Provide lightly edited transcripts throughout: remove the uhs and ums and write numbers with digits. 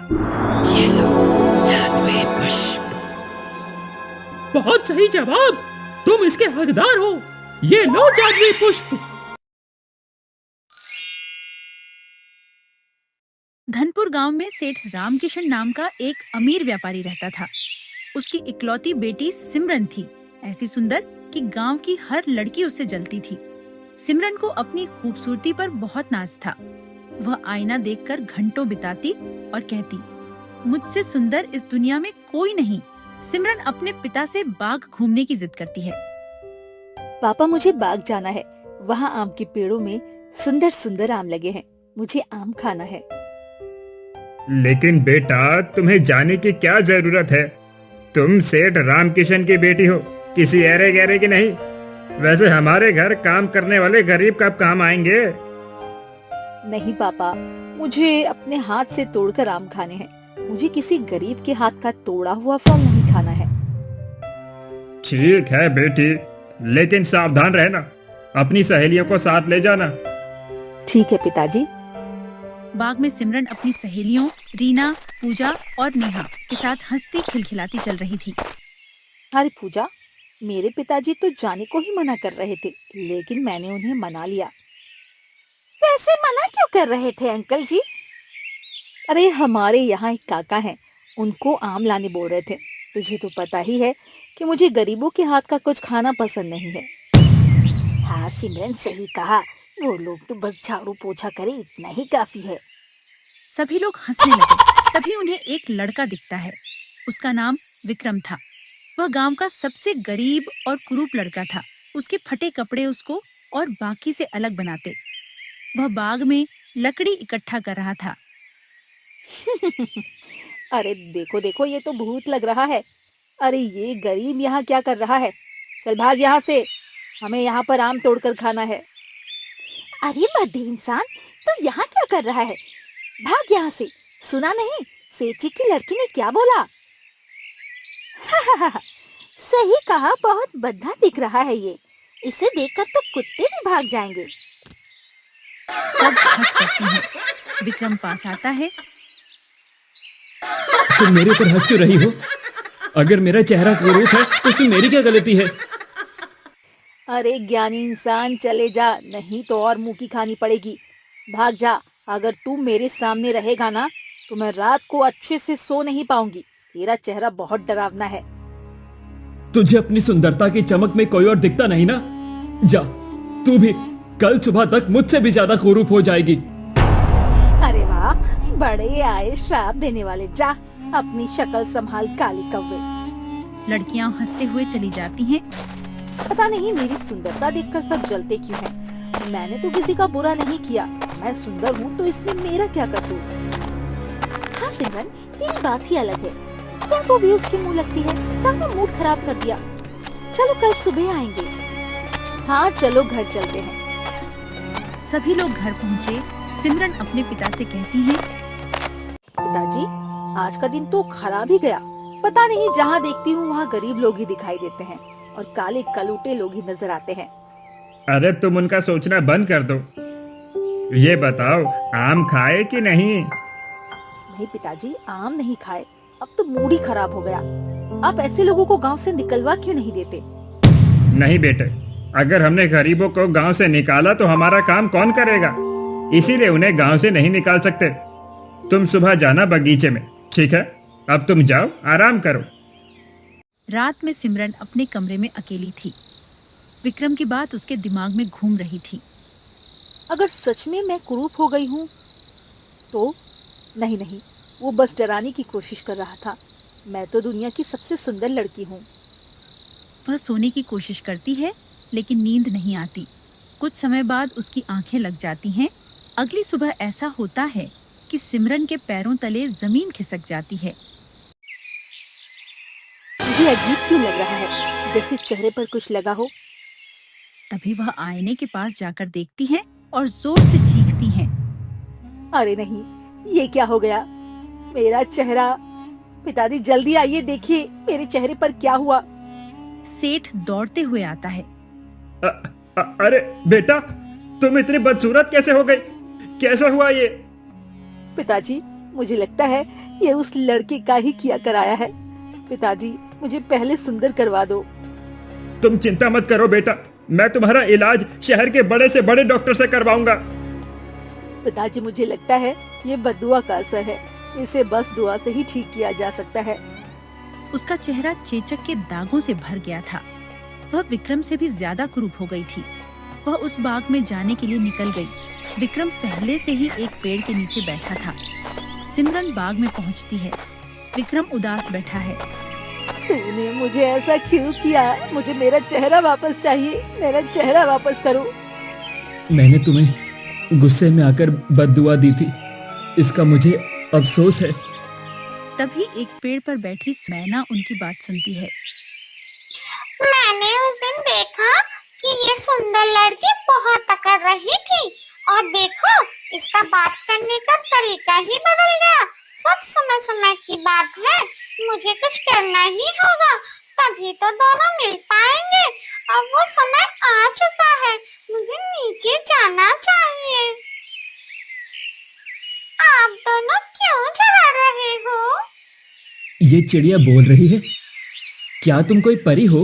ये लो जादुई पुष्प। बहुत सही जवाब, तुम इसके हकदार हो। ये लो जादुई पुष्प। धनपुर गांव में सेठ रामकिशन नाम का एक अमीर व्यापारी रहता था। उसकी इकलौती बेटी सिमरन थी, ऐसी सुंदर कि गांव की हर लड़की उससे जलती थी। सिमरन को अपनी खूबसूरती पर बहुत नाज था। वह आईना देखकर घंटों बिताती और कहती, मुझसे सुंदर इस दुनिया में कोई नहीं। सिमरन अपने पिता से बाग घूमने की जिद करती है। पापा, मुझे बाग जाना है। वहाँ आम के पेड़ों में सुंदर सुंदर आम लगे हैं। मुझे आम खाना है। लेकिन बेटा, तुम्हें जाने की क्या जरूरत है? तुम सेठ रामकिशन की बेटी हो, किसी ऐरे गहरे की नहीं। वैसे हमारे घर काम करने वाले गरीब कब काम आएंगे? नहीं पापा, मुझे अपने हाथ से तोड़कर आम खाने हैं। मुझे किसी गरीब के हाथ का तोड़ा हुआ फल नहीं खाना है। ठीक है बेटी, लेकिन सावधान रहना। अपनी सहेलियों को साथ ले जाना। ठीक है पिताजी। बाग में सिमरन अपनी सहेलियों रीना, पूजा और नेहा के साथ हंसती खिलखिलाती चल रही थी। अरे पूजा, मेरे पिताजी तो जाने को ही मना कर रहे थे, लेकिन मैंने उन्हें मना लिया। वैसे मना क्यों कर रहे थे अंकल जी? अरे हमारे यहाँ एक काका हैं, उनको आम लाने बोल रहे थे। तुझे तो पता ही है कि मुझे गरीबों के हाथ का कुछ खाना पसंद नहीं है। हाँ सिमरन, सही कहा। वो लोग तो बस झाड़ू पोछा करे, इतना ही काफी है। सभी लोग हंसने लगे। तभी उन्हें एक लड़का दिखता है। उसका नाम विक्रम था। वह गांव का सबसे गरीब और कुरूप लड़का था। उसके फटे कपड़े उसको और बाकी से अलग बनाते। वह बाग में लकड़ी इकट्ठा कर रहा था। अरे देखो देखो, ये तो भूत लग रहा है। अरे ये गरीब यहाँ क्या कर रहा है? चल भाग यहाँ से, हमें यहाँ पर आम तोड़कर खाना है। अरे मध्य इंसान, तो यहाँ क्या कर रहा है? भाग यहाँ से। सुना नहीं सेठ जी की लड़की ने क्या बोला? सही कहा, बहुत भद्दा दिख रहा है ये। इसे देखकर तो कुत्ते भी भाग जाएंगे। सब हंस पड़ते हैं। विक्रम पास आता है। तुम मेरे ऊपर हंस क्यों रही हो? अगर मेरा चेहरा कुरूप है तो इसमें मेरी क्या गलती है? अरे ज्ञानी इंसान, चले जा, नहीं तो और मुंह की खानी पड़ेगी। भाग जा। अगर तू मेरे सामने रहेगा ना, तो मैं रात को अच्छे से सो नहीं पाऊंगी। तेरा चेहरा बहुत डरावना है। तुझे अपनी सुंदरता की चमक में कोई और दिखता नहीं ना? जा, तू भी कल सुबह तक मुझसे भी ज्यादा कुरूप हो जाएगी। अरे वाह, बड़े आए श्राप देने वाले। जा, अपनी शक्ल संभाल काली कौवे। लड़कियां हंसते हुए चली जाती हैं। पता नहीं मेरी सुंदरता देखकर सब जलते क्यों हैं। मैंने तो किसी का बुरा नहीं किया। मैं सुंदर हूँ तो इसमें मेरा क्या कसूर? हाँ सिमरन, तेरी बात ही अलग है। क्या तू भी उसके मुंह लगती है? सारा मूड खराब कर दिया। चलो कल सुबह आएंगे। हाँ चलो, घर चलते हैं। सभी लोग घर पहुँचे। सिमरन अपने पिता से कहती है, पिताजी, आज का दिन तो खराब ही गया। पता नहीं, जहाँ देखती हूँ वहाँ गरीब लोग ही दिखाई देते हैं और काले कलूटे लोग ही नजर आते हैं। अरे तुम उनका सोचना बंद कर दो। ये बताओ, आम खाए कि नहीं? नहीं पिताजी, आम नहीं खाए। अब तो मूड ही खराब हो गया। आप ऐसे लोगों को गांव से निकलवा क्यों नहीं देते? नहीं बेटे, अगर हमने गरीबों को गांव से निकाला तो हमारा काम कौन करेगा? इसीलिए उन्हें गांव से नहीं निकाल सकते। तुम सुबह जाना बगीचे में, ठीक है? अब तुम जाओ, आराम करो। रात में सिमरन अपने कमरे में अकेली थी। विक्रम की बात उसके दिमाग में घूम रही थी। अगर सच में मैं कुरूप हो गई हूँ तो? नहीं, वो बस डराने की कोशिश कर रहा था। मैं तो दुनिया की सबसे सुंदर लड़की हूँ। वह सोने की कोशिश करती है, लेकिन नींद नहीं आती। कुछ समय बाद उसकी आंखें लग जाती हैं। अगली सुबह ऐसा होता है कि सिमरन के पैरों तले जमीन खिसक जाती है। मुझे अजीब क्यों लग रहा है, जैसे चेहरे पर कुछ लगा हो। तभी वह आईने के पास जाकर देखती है और जोर से चीखती है, अरे नहीं, ये क्या हो गया? मेरा चेहरा। पिताजी जल्दी आइए, देखिए मेरे चेहरे पर क्या हुआ। सेठ दौड़ते हुए आता है। अरे बेटा, तुम इतनी बदसूरत कैसे हो गई? कैसा हुआ ये? पिताजी, मुझे लगता है ये उस लड़के का ही किया कराया है। पिताजी, मुझे पहले सुंदर करवा दो। तुम चिंता मत करो बेटा, मैं तुम्हारा इलाज शहर के बड़े से बड़े डॉक्टर से करवाऊंगा। पिताजी, मुझे लगता है ये बददुआ का असर है। इसे बस दुआ से ही ठीक किया जा सकता है। उसका चेहरा चेचक के दागों से भर गया था। वह विक्रम से भी ज्यादा कुरूप हो गई थी। वह उस बाग में जाने के लिए निकल गई। विक्रम पहले से ही एक पेड़ के नीचे बैठा था। सिमरन बाग में पहुंचती है। विक्रम उदास बैठा है। तूने मुझे ऐसा क्यों किया? मुझे मेरा चेहरा वापस चाहिए। मेरा चेहरा वापस करो। मैंने तुम्हें गुस्से में आकर बद्दुआ दी थी, इसका मुझे अफसोस है। तभी एक पेड़ पर बैठी मैना उनकी बात सुनती है। मैंने उस दिन देखा कि ये सुंदर लड़की बहुत अकड़ रही थी और देखो इसका बात करने का तरीका ही बदल गया। सब समय समय की बात है, मुझे कुछ करना ही होगा, तभी तो दोनों मिल पाएंगे। अब वो समय आ चुका है, मुझे नीचे जाना चाहिए। आप दोनों क्यों झगड़ रहे हो? ये चिड़िया बोल रही है, क्या तुम कोई परी हो?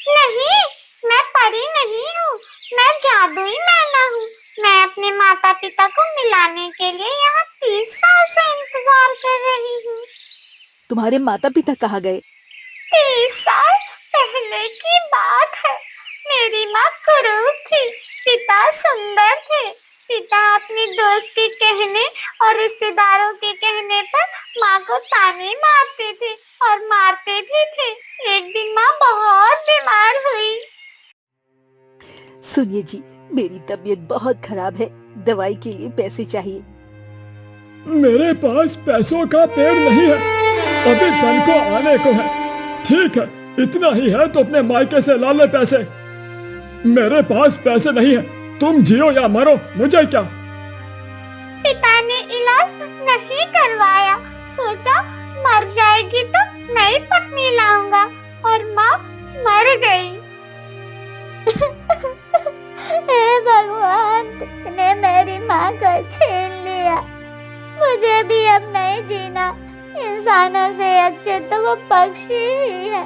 नहीं, मैं परी नहीं हूँ, मैं जादुई मैना हूँ। मैं अपने माता पिता को मिलाने के लिए यहाँ 30 साल से इंतजार कर रही हूँ। तुम्हारे माता पिता कहाँ गए? 30 साल पहले की बात है। मेरी माँ कुरूप थी, पिता सुंदर थे। पिता अपनी दोस्त के कहने और रिश्तेदारों के कहने पर माँ को ताने मारते थे और मारते भी थे। एक दिन माँ बहुत बीमार हुई। सुनिए जी, मेरी तबीयत बहुत खराब है, दवाई के लिए पैसे चाहिए। मेरे पास पैसों का पेड़ नहीं है, अभी धन को आने को है। ठीक है, इतना ही है तो अपने मायके से ला ले पैसे। मेरे पास पैसे नहीं है, तुम जियो या मरो, मुझे क्या। पिता ने इलाज नहीं करवाया, सोचा मर जाएगी तो नई पत्नी लाऊंगा और माँ मर गई। हे भगवान, तुमने मेरी माँ को छीन लिया। मुझे भी अब नहीं जीना। इंसानों से अच्छे तो वो पक्षी ही है।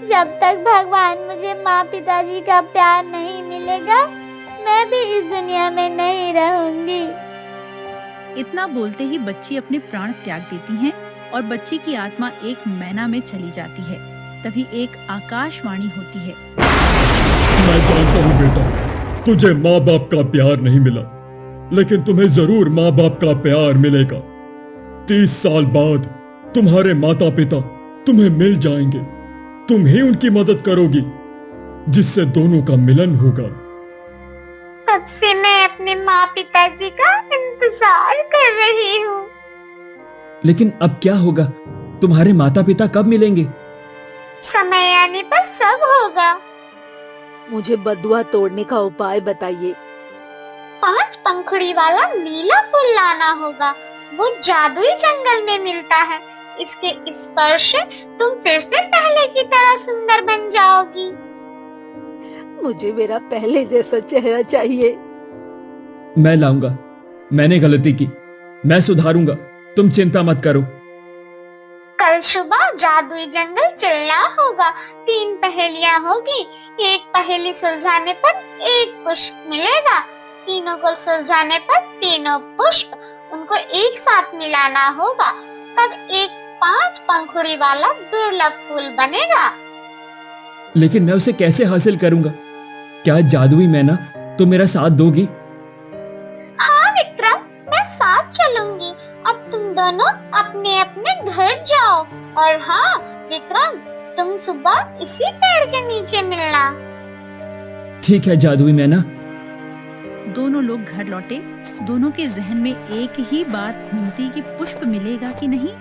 जब तक भगवान मुझे माँ पिताजी का प्यार नहीं मिलेगा, मैं भी इस दुनिया में नहीं रहूंगी। इतना बोलते ही बच्ची अपने प्राण त्याग देती हैं और बच्ची की आत्मा एक मैना में चली जाती है। तभी एक आकाशवाणी होती है। मैं जानता हूँ बेटा, तुझे माँ बाप का प्यार नहीं मिला, लेकिन तुम्हें जरूर माँ बाप का प्यार मिलेगा। 30 साल बाद तुम्हारे माता पिता तुम्हें मिल जाएंगे। तुम ही उनकी मदद करोगी, जिससे दोनों का मिलन होगा। तब से मैं अपने माँ पिताजी का इंतजार कर रही हूँ। लेकिन अब क्या होगा? तुम्हारे माता पिता कब मिलेंगे? समय आने पर सब होगा। मुझे बद्दुआ तोड़ने का उपाय बताइए। 5 पंखुड़ी वाला नीला फूल लाना होगा। वो जादुई जंगल में मिलता है। इसके स्पर्श से तुम फिर से पहले की तरह सुंदर बन जाओगी। मुझे मेरा पहले जैसा चेहरा चाहिए। मैं लाऊंगा, मैंने गलती की, मैं सुधारूंगा, तुम चिंता मत करो। कल सुबह जादुई जंगल चलना होगा। 3 पहेलियां होगी। एक पहेली सुलझाने पर 1 पुष्प मिलेगा। तीनों को सुलझाने पर तीनों पुष्प, उनको एक साथ मिलाना होगा, तब एक 5 पंखुड़ी वाला दुर्लभ फूल बनेगा। लेकिन मैं उसे कैसे हासिल करूंगा? क्या जादुई मैना तो मेरा साथ दोगी? हाँ विक्रम, मैं साथ चलूंगी। अब तुम दोनों अपने अपने घर जाओ। और हाँ विक्रम, तुम सुबह इसी पेड़ के नीचे मिलना। ठीक है जादुई मैना। दोनों लोग घर लौटे। दोनों के जहन में एक ही बात घूमती कि पुष्प मिलेगा कि नहीं।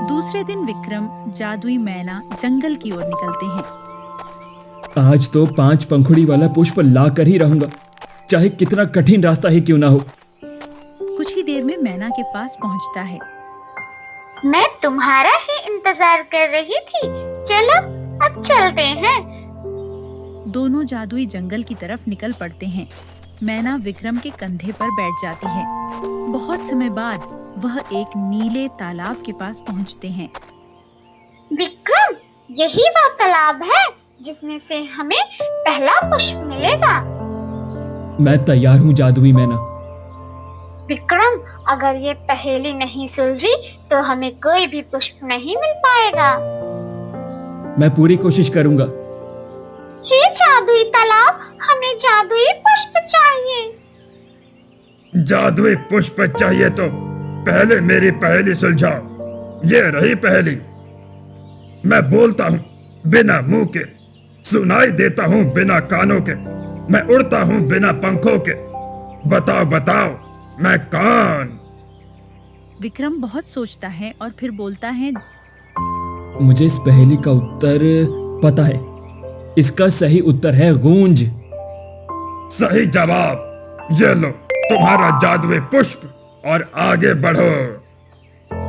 दूसरे दिन विक्रम जादुई मैना जंगल की ओर निकलते हैं। आज तो 5 पंखुड़ी वाला पुष्प ला कर ही रहूंगा, चाहे कितना कठिन रास्ता ही क्यों ना हो। कुछ ही देर में मैना के पास पहुंचता है। मैं तुम्हारा ही इंतजार कर रही थी। चलो अब चलते हैं। दोनों जादुई जंगल की तरफ निकल पड़ते हैं। मैना विक्रम के कंधे पर बैठ जाती है। बहुत समय बाद वह एक नीले तालाब के पास पहुंचते हैं। विक्रम, यही वो तालाब है जिसमें से हमें पहला पुष्प मिलेगा। मैं तैयार हूँ जादुई मैना। विक्रम, अगर ये पहेली नहीं सुलझी तो हमें कोई भी पुष्प नहीं मिल पाएगा। मैं पूरी कोशिश करूंगा। हे जादुई तालाब, हमें जादुई पुष्प चाहिए। जादुई पुष्प चाहिए तो पहले मेरी पहेली सुलझाओ। ये रही पहेली। मैं बोलता हूँ बिना मुंह के, सुनाई देता हूँ बिना कानों के, मैं उड़ता हूँ बिना पंखों के। बताओ बताओ मैं कौन? विक्रम बहुत सोचता है और फिर बोलता है, मुझे इस पहेली का उत्तर पता है। इसका सही उत्तर है गूंज। सही जवाब। ये लो तुम्हारा जादुई पुष्प और आगे बढ़ो।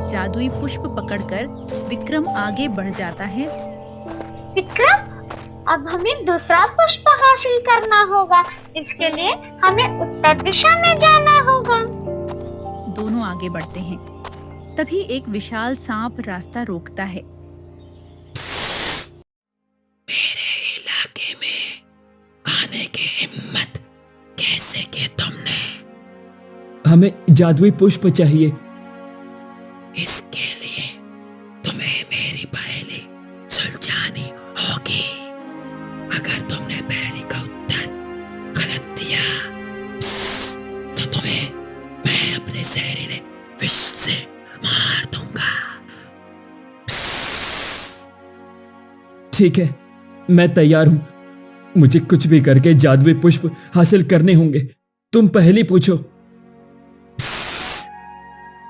जादुई पुष्प पकड़कर विक्रम आगे बढ़ जाता है। विक्रम, अब हमें दूसरा पुष्प हासिल करना होगा। इसके लिए हमें उत्तर दिशा में जाना होगा। दोनों आगे बढ़ते हैं। तभी एक विशाल सांप रास्ता रोकता है। मेरे इलाके में आने की हिम्मत कैसे की तुमने? हमें जादुई पुष्प चाहिए। इसके लिए तुम्हें मेरी पहेली सुलझानी होगी। अगर तुमने पहेली का उत्तर गलत दिया तो तुम्हें मैं अपने जहरीले विष से मार दूंगा। ठीक है, मैं तैयार हूं। मुझे कुछ भी करके जादुई पुष्प हासिल करने होंगे। तुम पहली पूछो।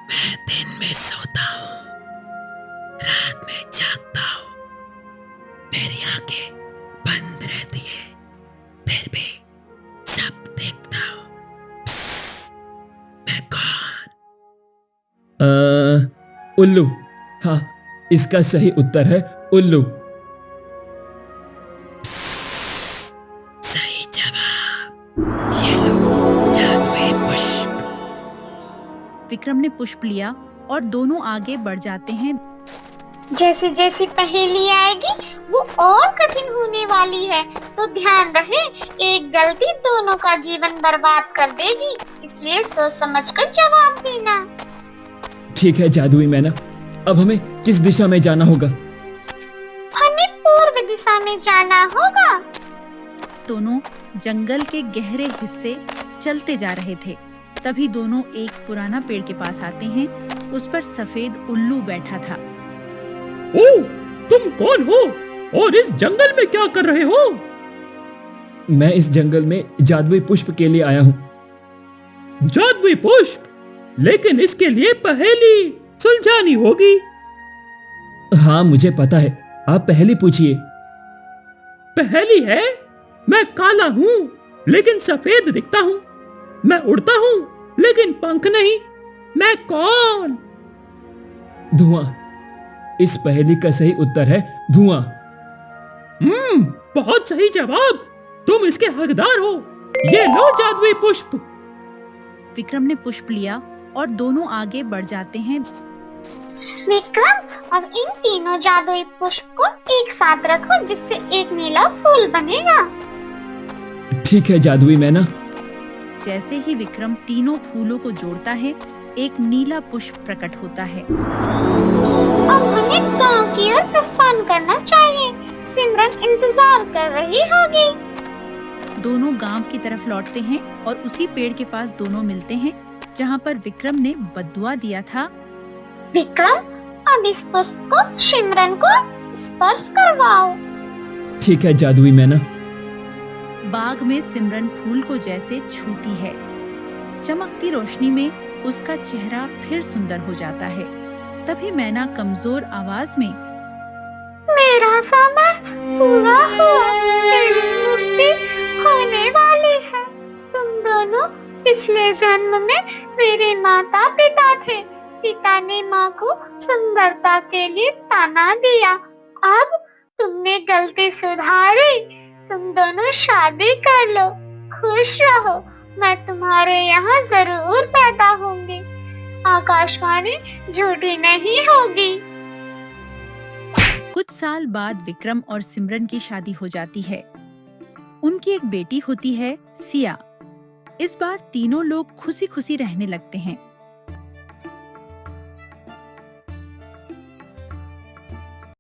मैं दिन में सोता हूँ, रात में जागता हूँ, मेरी आंखें बंद रहती है, फिर भी सब देखता हूँ। मैं कौन? उल्लू। हाँ, इसका सही उत्तर है उल्लू। सही जवाब। ये लो जादुई पुष्प। विक्रम ने पुष्प लिया और दोनों आगे बढ़ जाते हैं। जैसे जैसी पहेली आएगी वो और कठिन होने वाली है, तो ध्यान रहे, एक गलती दोनों का जीवन बर्बाद कर देगी। इसलिए सोच समझकर जवाब देना। ठीक है जादुई मैना, अब हमें किस दिशा में जाना होगा? हमें पूर्व दिशा में जाना होगा। दोनों जंगल के गहरे हिस्से चलते जा रहे थे। तभी दोनों एक पुराना पेड़ के पास आते हैं। उस पर सफेद उल्लू बैठा था। ओ, तुम कौन हो और इस जंगल में क्या कर रहे हो? मैं इस जंगल में जादुई पुष्प के लिए आया हूँ। जादुई पुष्प? लेकिन इसके लिए पहेली सुलझानी होगी। हाँ, मुझे पता है। आप पहेली पूछिए। पहेली है, मैं काला हूँ लेकिन सफेद दिखता हूँ। मैं उड़ता हूँ लेकिन पंख नहीं। मैं कौन? धुआं। इस पहेली का सही उत्तर है धुआं। बहुत सही जवाब। तुम इसके हकदार हो। ये लो जादुई पुष्प। विक्रम ने पुष्प लिया और दोनों आगे बढ़ जाते हैं। विक्रम, अब इन तीनों जादुई पुष्प को एक साथ रखो, जिससे एक नीला फूल बनेगा। ठीक है जादुई मैना। जैसे ही विक्रम तीनों फूलों को जोड़ता है, एक नीला पुष्प प्रकट होता है। अब हमें गांव की ओर प्रस्थान करना चाहिए। सिमरन इंतजार कर रही होगी। दोनों गांव की तरफ लौटते हैं और उसी पेड़ के पास दोनों मिलते हैं जहां पर विक्रम ने बद्दुआ दिया था। विक्रम, अब इस पुष्प को सिमरन को स्पर्श करवाओ। ठीक है जादुई मैना। बाग में सिमरन फूल को जैसे छूती है। चमकती रोशनी में उसका चेहरा फिर सुंदर हो जाता है। तभी मैना कमजोर आवाज में, मेरा समय पूरा हुआ, मेरी मुक्ति होने वाली है। तुम दोनों पिछले जन्म में मेरे माता पिता थे। पिता ने माँ को सुंदरता के लिए ताना दिया। अब तुमने गलती सुधारी। तुम दोनों शादी कर लो, खुश रहो। मैं तुम्हारे यहाँ जरूर पैदा होंगी। आकाशवाणी झूठी नहीं होगी। कुछ साल बाद विक्रम और सिमरन की शादी हो जाती है। उनकी एक बेटी होती है सिया। इस बार तीनों लोग खुशी खुशी रहने लगते हैं।